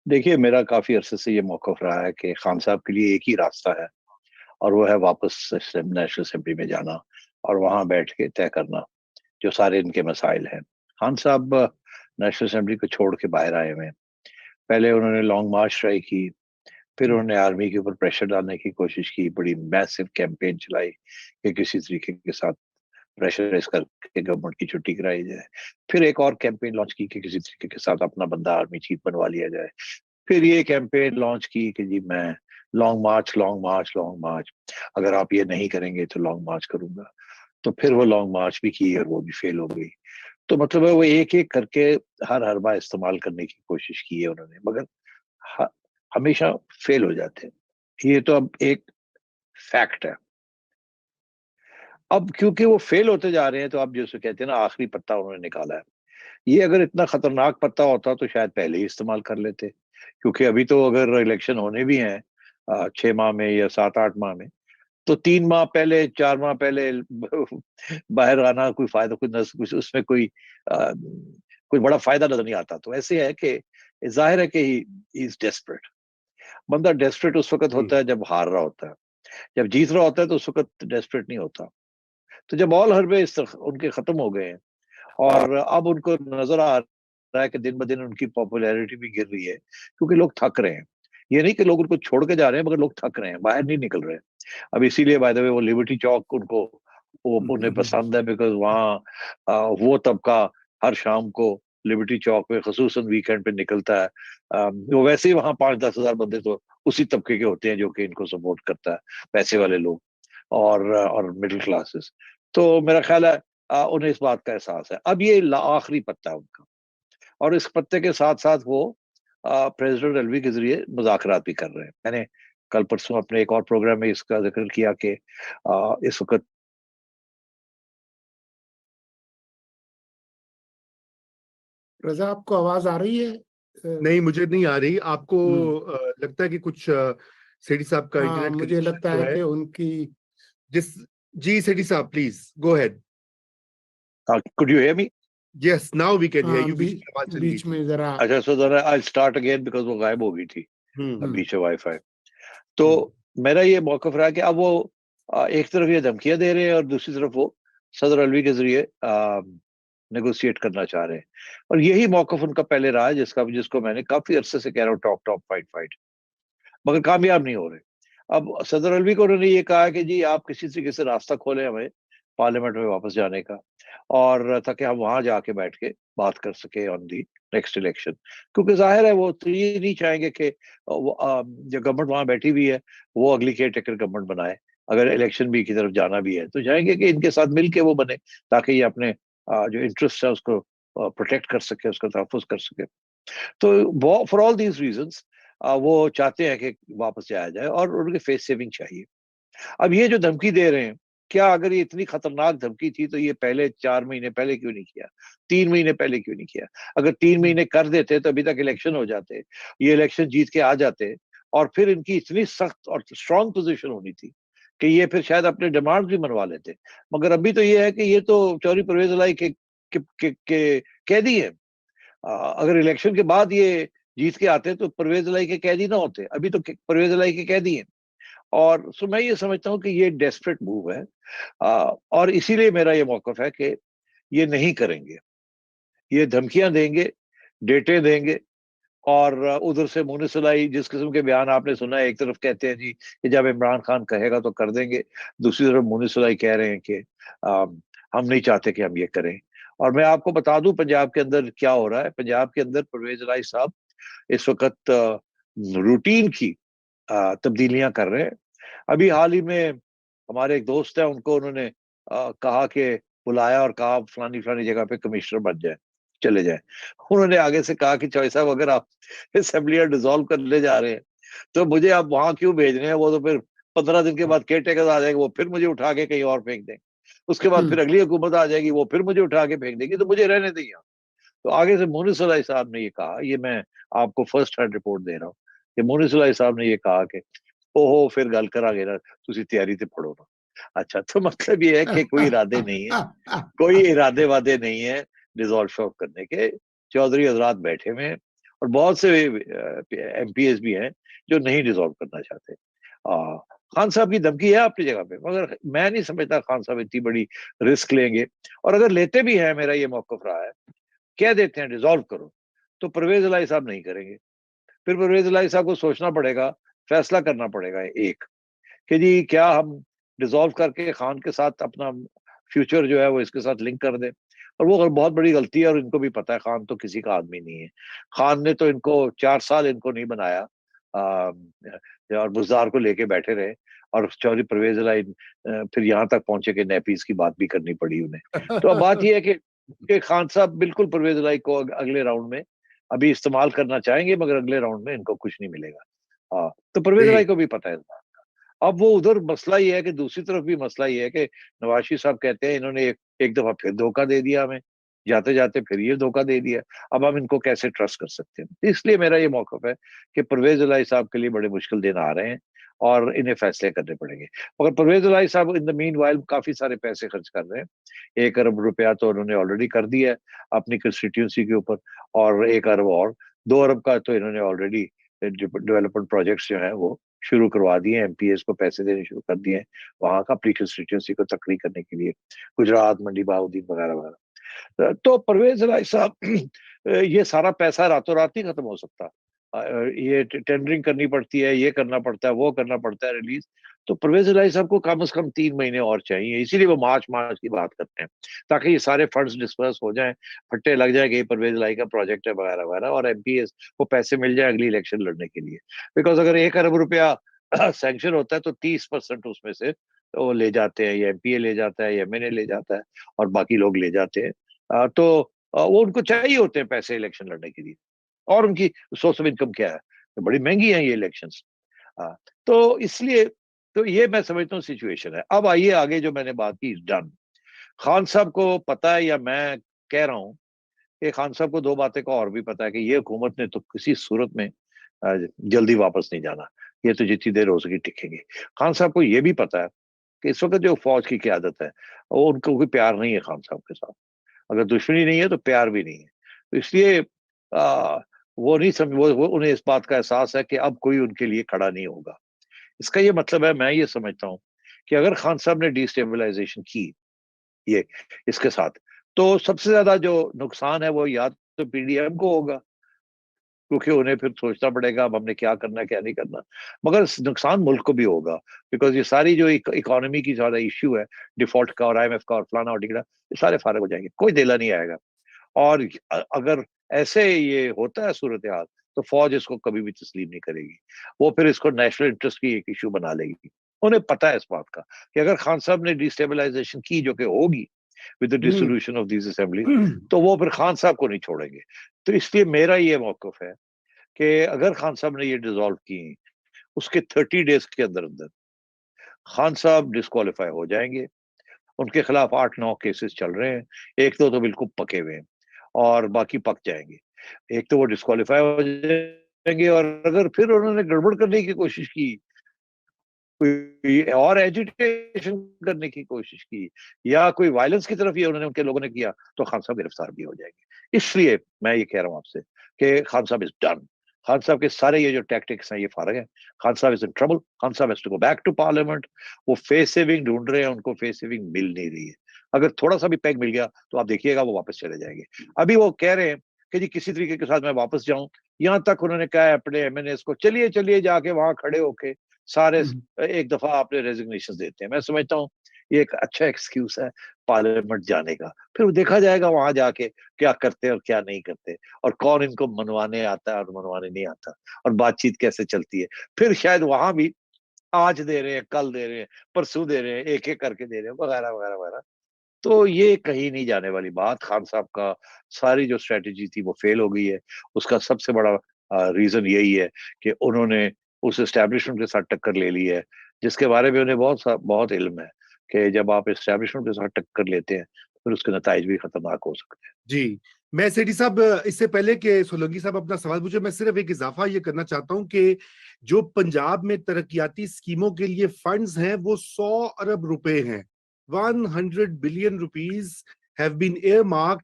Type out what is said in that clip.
देखिए, मेरा काफ़ी अरसे से ये मौक़िफ़ रहा है कि खान साहब के लिए एक ही रास्ता है और वो है वापस नेशनल असेंबली में जाना और वहाँ बैठ के तय करना, जो सारे इनके मसाइल हैं। खान साहब नेशनल असेंबली को छोड़ के बाहर आए हुए हैं। पहले उन्होंने लॉन्ग मार्च ट्राई की, फिर हुँ, उन्होंने आर्मी के ऊपर प्रेशर डालने की कोशिश की, बड़ी मैसिव कैंपेन चलाई कि किसी तरीके के साथ प्रेशराइज़ करके गवर्नमेंट की छुट्टी कराई जाए। फिर एक और कैंपेन लॉन्च की कि किसी तरीके के साथ अपना बंदा आर्मी चीफ बनवा लिया जाए। फिर ये कैंपेन लॉन्च की कि जी मैं लॉन्ग मार्च, लॉन्ग मार्च, लॉन्ग मार्च, अगर आप ये नहीं करेंगे तो लॉन्ग मार्च करूँगा। तो फिर वो लॉन्ग मार्च भी की और वो भी फेल हो गई। तो मतलब है वो एक-एक करके हर हरबा इस्तेमाल करने की कोशिश की है उन्होंने, मगर ह हमेशा फेल हो जाते हैं। ये तो अब एक फैक्ट है। अब क्योंकि वो फेल होते जा रहे हैं तो अब जैसे कहते हैं ना आखिरी पत्ता उन्होंने निकाला है। ये अगर इतना खतरनाक पत्ता होता तो शायद पहले ही इस्तेमाल कर लेते। क्योंकि अभी तो अगर इलेक्शन होने भी हैं 6 माह में या 7-8 माह में, तो 3 माह पहले, 4 माह पहले बाहर आना कोई फ़ायदा कुछ उसमें अ, कोई बड़ा फ़ायदा नज़र नहीं आता। तो ऐसे है कि ज़ाहिर है कि ही इज़ डेस्परेट। बंदा डेस्परेट उस वक़्त जी। होता है जब हार रहा होता है। जब जीत रहा होता है तो उस वक़्त डेस्परेट नहीं होता। तो जब ऑल हरबे इस तरह उनके खत्म हो गए हैं और अब उनको नज़र आ रहा है कि दिन-ब-दिन उनकी पॉपुलैरिटी भी गिर रही है, क्योंकि लोग थक रहे हैं। ये नहीं कि लोग उनको छोड़ के जा रहे हैं, मगर लोग थक रहे हैं, बाहर नहीं निकल रहे हैं। अब इसीलिए बाय द वे वो लिबर्टी चौक उनको वो हुँ, उन्हें हुँ, हुँ, पसंद है बिकॉज़ वहाँ वो तबका हर शाम को लिबर्टी चौक में ख़ुसूसन वीकेंड पे निकलता है। वो वैसे ही वहाँ 5-10 हज़ार बंदे तो उसी तबके के होते हैं जो कि इनको सपोर्ट करता है, पैसे वाले लोग और मिडल क्लासेस। तो मेरा ख़्याल है उन्हें इस बात का एहसास है। अब ये आखिरी पत्ता है उनका और इस पत्ते के साथ-साथ वो प्रेज़िडेंट अलवी के ज़रिए मुज़ाकरात भी कर रहे हैं। मैंने कल परसों अपने एक और प्रोग्राम में इसका ज़िक्र किया कि इस वक़्त रज़ा आपको आवाज़ आ रही है? नहीं, मुझे नहीं आ रही। आपको हुँ, लगता है कि कुछ सेठी साहब का हाँ, इंटरनेट मुझे कनेक्शन लगता जो है है कि उनकी जिस जी, सेठी साहब please go ahead. Could you hear me? Yes, now we can hear हाँ, यू। बीच में आवाज़ चली गई बीच थी। में ज़रा अच्छा सो ज़रा I will start again because वो गायब हो गई थी हुँ, हुँ, बीच में वाई-फाई। तो हुँ, मेरा ये मौक़िफ़ रहा कि अब वो एक तरफ ये धमकियाँ दे रहे हैं और दूसरी तरफ वो सदर अलवी के ज़रिए नेगोशिएट करना चाह रहे हैं। और यही मौक़िफ़ उनका पहले रहा है जिसको मैंने काफ़ी अरसे से कह रहा हूँ टॉक, टॉक, फाइट, फाइट। मगर कामयाब नहीं हो रहे। अब सदर अलवी को उन्होंने ये कहा कि जी आप किसी तरीके से रास्ता खोलें हमें पार्लियामेंट में वापस जाने का और ताकि हम वहाँ जाके बैठ के बात कर सकें ऑन दी नेक्स्ट इलेक्शन। क्योंकि ज़ाहिर है वो तो ये नहीं चाहेंगे कि जो गवर्नमेंट वहाँ बैठी हुई है, वो अगली केयरटेकर गवर्नमेंट बनाए। अगर इलेक्शन भी की तरफ जाना भी है, तो चाहेंगे कि इनके साथ मिल के वो बने ताकि ये अपने जो इंटरेस्ट है उसको प्रोटेक्ट कर सके, उसका तहफ़्फ़ुज़ कर सके। तो वो फॉर ऑल दीज़ रीज़न्स वो चाहते हैं कि वापस जाया जाए और उनके फेस सेविंग चाहिए। अब ये जो धमकी दे रहे हैं, क्या अगर ये इतनी खतरनाक धमकी थी तो ये पहले 4 महीने पहले क्यों नहीं किया? 3 महीने पहले क्यों नहीं किया? अगर 3 हुँ, महीने कर देते तो अभी तक इलेक्शन हो जाते, ये इलेक्शन जीत के आ जाते और फिर इनकी इतनी सख्त और स्ट्रॉन्ग पोज़ीशन होनी थी कि ये फिर शायद अपने डिमांड्स भी मनवा लेते। मगर अभी तो ये है कि ये तो चौधरी परवेज़ इलाही के कैदी हैं। अगर इलेक्शन के बाद ये जीत के आते तो परवेज़ इलाही के कैदी ना होते। अभी तो परवेज़ इलाही के कैदी हैं। और सो मैं ये समझता हूँ कि ये डेस्परेट मूव है और इसीलिए मेरा ये मौक़िफ़ है कि ये नहीं करेंगे। ये धमकियाँ देंगे, डेटें देंगे और उधर से मुनीर सुलाई जिस किस्म के बयान आपने सुना है, एक तरफ कहते हैं जी कि जब इमरान खान कहेगा तो कर देंगे, दूसरी तरफ मुनीर सुलाई कह रहे हैं कि हम नहीं चाहते कि हम ये करें। और मैं आपको बता दूँ पंजाब के अंदर क्या हो रहा है, पंजाब के अंदर परवेज़ इलाही साहब इस वक़्त रूटीन की तब्दीलियाँ कर रहे हैं। अभी हाल ही में हमारे एक दोस्त हैं उनको उन्होंने कहा कि बुलाया और कहा फलानी-फलानी जगह पे कमिश्नर बन जाएँ, चले जाएँ। उन्होंने आगे से कहा कि चौधरी साहब अगर आप असेंबलियाँ डिसॉल्व करने जा रहे हैं, तो मुझे आप वहाँ क्यों भेज रहे हैं? वो तो फिर 15 दिन के बाद केयरटेकर आ जाएँगे, वो फिर मुझे उठा के कहीं और फेंक देंगे। उसके बाद हुँ, फिर अगली हुकूमत आ जाएगी, वो फिर मुझे उठा के फेंक देगी, तो मुझे रहने दें यहाँ। तो आगे से मुनीर सुलाई साहब ने ये कहा, ये मैं आपको फर्स्ट हैंड रिपोर्ट दे रहा हूँ, कि मुनीर सुलाई साहब ने ये कहा कि ओहो! फिर गल करांगे ना, तुसी तैयारी ते पढ़ो ना। अच्छा, तो मतलब ये है कि कोई इरादे नहीं है, कोई इरादे-वादे नहीं है डिसॉल्व शॉल्व करने के। चौधरी हज़रात बैठे हुए हैं और बहुत से एमपीएस भी हैं जो नहीं डिसॉल्व करना चाहते। खान साहब की धमकी है अपनी जगह पे, मगर मैं नहीं समझता खान साहब इतनी बड़ी रिस्क लेंगे। और अगर लेते भी हैं, मेरा ये मौकफ रहा है, कह देते हैं डिसॉल्व करो, तो परवेज इलाही साहब नहीं करेंगे। फिर परवेज इलाही साहब को सोचना पड़ेगा, फैसला करना पड़ेगा एक, कि जी क्या हम डिसॉल्व करके खान के साथ अपना फ्यूचर जो है वो इसके साथ लिंक कर दें। और वो बहुत बड़ी गलती है, और इनको भी पता है खान तो किसी का आदमी नहीं है। खान ने तो इनको 4 साल इनको नहीं बनाया, और बुज़दार को लेके बैठे रहे, और चौधरी परवेज इलाही फिर यहाँ तक पहुंचे कि नैपीज की बात भी करनी पड़ी उन्हें। तो अब बात यह है कि खान साहब बिल्कुल परवेज इलाही को अगले राउंड में अभी इस्तेमाल करना चाहेंगे, मगर अगले राउंड में इनको कुछ नहीं मिलेगा। हाँ, तो परवेज इलाही को भी पता है। अब वो उधर मसला ये है कि दूसरी तरफ भी मसला ये है कि नवाज शरीफ साहब कहते हैं इन्होंने एक दफा फिर धोखा दे दिया हमें, जाते जाते फिर ये धोखा दे दिया, अब हम इनको कैसे ट्रस्ट कर सकते हैं। इसलिए मेरा ये मौकफ है कि परवेज इलाही साहब के लिए बड़े मुश्किल दिन आ रहे हैं और इन्हें फैसले करने पड़ेंगे। मगर परवेज इलाही साहब इन द मीन वाइल काफी सारे पैसे खर्च कर रहे हैं। 1 अरब रुपया तो उन्होंने ऑलरेडी कर दिया है अपनी कंस्टिट्यूंसी के ऊपर, और 1 अरब और 2 अरब का तो इन्होंने ऑलरेडी डेवलपमेंट प्रोजेक्ट्स जो है वो शुरू करवा दिए, एमपीएस को पैसे देने शुरू कर दिए वहां का अपनी कंस्टिट्यूंसी को तकड़ी करने के लिए, गुजरात, मंडी बहाउद्दीन वगैरह वगैरह। तो परवेज इलाही साहब ये सारा पैसा रातों रात नहीं खत्म हो सकता। ये टेंडरिंग करनी पड़ती है, ये करना पड़ता है, वो करना पड़ता है रिलीज। तो परवेज इलाही साहब को कम से कम 3 महीने और चाहिए, इसीलिए वो मार्च की बात करते हैं, ताकि ये सारे फंड्स डिस्पर्स हो जाएं, फट्टे लग जाए कि परवेज इलाही का प्रोजेक्ट है वगैरह वगैरह, और एमपीएस को पैसे मिल जाए अगली इलेक्शन लड़ने के लिए। बिकॉज अगर 1 अरब रुपया सैंक्शन होता है तो 30% उसमें से वो ले जाते हैं, या एमपीए ले जाता है, या एमएनए ले जाता है, और बाकी लोग ले जाते हैं। तो वो उनको चाहिए होते हैं पैसे इलेक्शन लड़ने के लिए, और उनकी सोर्स ऑफ इनकम क्या है, तो बड़ी महंगी है ये इलेक्शंस। तो इसलिए तो ये मैं समझता हूँ सिचुएशन है। अब आइए आगे, जो मैंने बात की डन। खान साहब को पता है, या मैं कह रहा हूँ कि खान साहब को 2 बातें का और भी पता है, कि ये हुकूमत ने तो किसी सूरत में जल्दी वापस नहीं जाना, ये तो जितनी देर हो सके टिकेंगे। खान साहब को ये भी पता है कि इस वक्त जो फौज की क़यादत है, वो उनको कोई प्यार नहीं है खान साहब के साथ। अगर दुश्मनी नहीं है तो प्यार भी नहीं है। तो इसलिए वो नहीं समझ वो उन्हें इस बात का एहसास है कि अब कोई उनके लिए खड़ा नहीं होगा। इसका ये मतलब है, मैं ये समझता हूँ कि अगर खान साहब ने डिस्टेबलाइजेशन की ये इसके साथ, तो सबसे ज्यादा जो नुकसान है वो या तो पीडीएम को होगा, क्योंकि उन्हें फिर सोचना पड़ेगा अब हमने क्या करना है क्या नहीं करना। मगर नुकसान मुल्क को भी होगा, बिकॉज ये सारी जो इकोनॉमी की सारा इश्यू है, डिफॉल्ट का और आईएमएफ का और फलाना और ढिगड़ा, ये सारे फारग हो जाएंगे, कोई देला नहीं आएगा। और अगर ऐसे ये होता है सूरत हाल, तो फौज इसको कभी भी तस्लीम नहीं करेगी, वो फिर इसको नेशनल इंटरेस्ट की एक इशू बना लेगी। उन्हें पता है इस बात का कि अगर खान साहब ने डिस्टेबलाइजेशन की, जो कि होगी with the dissolution of this assembly, तो वो फिर खान साहब को नहीं छोड़ेंगे। तो इसलिए मेरा ये मौकफ है कि अगर खान साहब ने ये डिसॉल्व की, उसके 30 डेज के अंदर अंदर खान साहब डिस्क्वालीफाई हो जाएंगे। उनके खिलाफ 8-9 केसेस चल रहे हैं, एक दो तो बिल्कुल पके हुए हैं, और बाकी पक जाएंगे। एक तो वो डिस्क्वालीफाई हो जाएंगे, और अगर फिर उन्होंने गड़बड़ करने की कोशिश की, कोई और एजिटेशन करने की कोशिश की, या कोई वायलेंस की तरफ ये उन्होंने उनके लोगों ने किया, तो खान साहब गिरफ्तार भी हो जाएंगे। इसलिए मैं ये कह रहा हूं आपसे कि खान साहब इज डन। खान साहब के सारे ये जो टैक्टिक्स हैं ये फारग हैं। खान साहब इज इन ट्रबल। खान साहब has to go back to parliament. वो फेस सेविंग ढूंढ रहे हैं, उनको फेस सेविंग मिल नहीं रही है। अगर थोड़ा सा भी पैग मिल गया तो आप देखिएगा वो वापस चले जाएंगे। अभी वो कह रहे हैं कि जी किसी तरीके के साथ मैं वापस जाऊं, यहां तक उन्होंने कहा है अपने एमएनएस को, चलिए चलिए जाके वहां खड़े होके सारे एक दफा आपने रेजिग्नेशन देते हैं। मैं समझता हूँ ये एक अच्छा एक्सक्यूज है पार्लियामेंट जाने का। फिर देखा जाएगा वहां जाके क्या करते हैं और क्या नहीं करते, और कौन इनको मनवाने आता है और मनवाने नहीं आता, और बातचीत कैसे चलती है। फिर शायद वहां भी आज दे रहे हैं, कल दे रहे हैं, परसों दे रहे हैं, एक एक करके दे रहे हैं, वगैरह वगैरह वगैरह। तो ये कहीं नहीं जाने वाली बात। खान साहब का सारी जो स्ट्रेटेजी थी वो फेल हो गई है। उसका सबसे बड़ा रीजन यही है कि उन्होंने उस एस्टेब्लिशमेंट के साथ टक्कर ले ली है, जिसके बारे में उन्हें बहुत इल्म है कि जब आप एस्टेब्लिशमेंट के साथ टक्कर लेते हैं फिर उसके नताइज भी खतरनाक हो सकते हैं। जी, मैं सेठी साहब, इससे पहले कि सोलंकी साहब अपना सवाल पूछे, मैं सिर्फ एक इजाफा ये करना चाहता हूं कि जो पंजाब में तरक्याती स्कीमों के लिए फंड्स हैं वो 100 अरब रुपए हैं। 100 billion rupees have been earmarked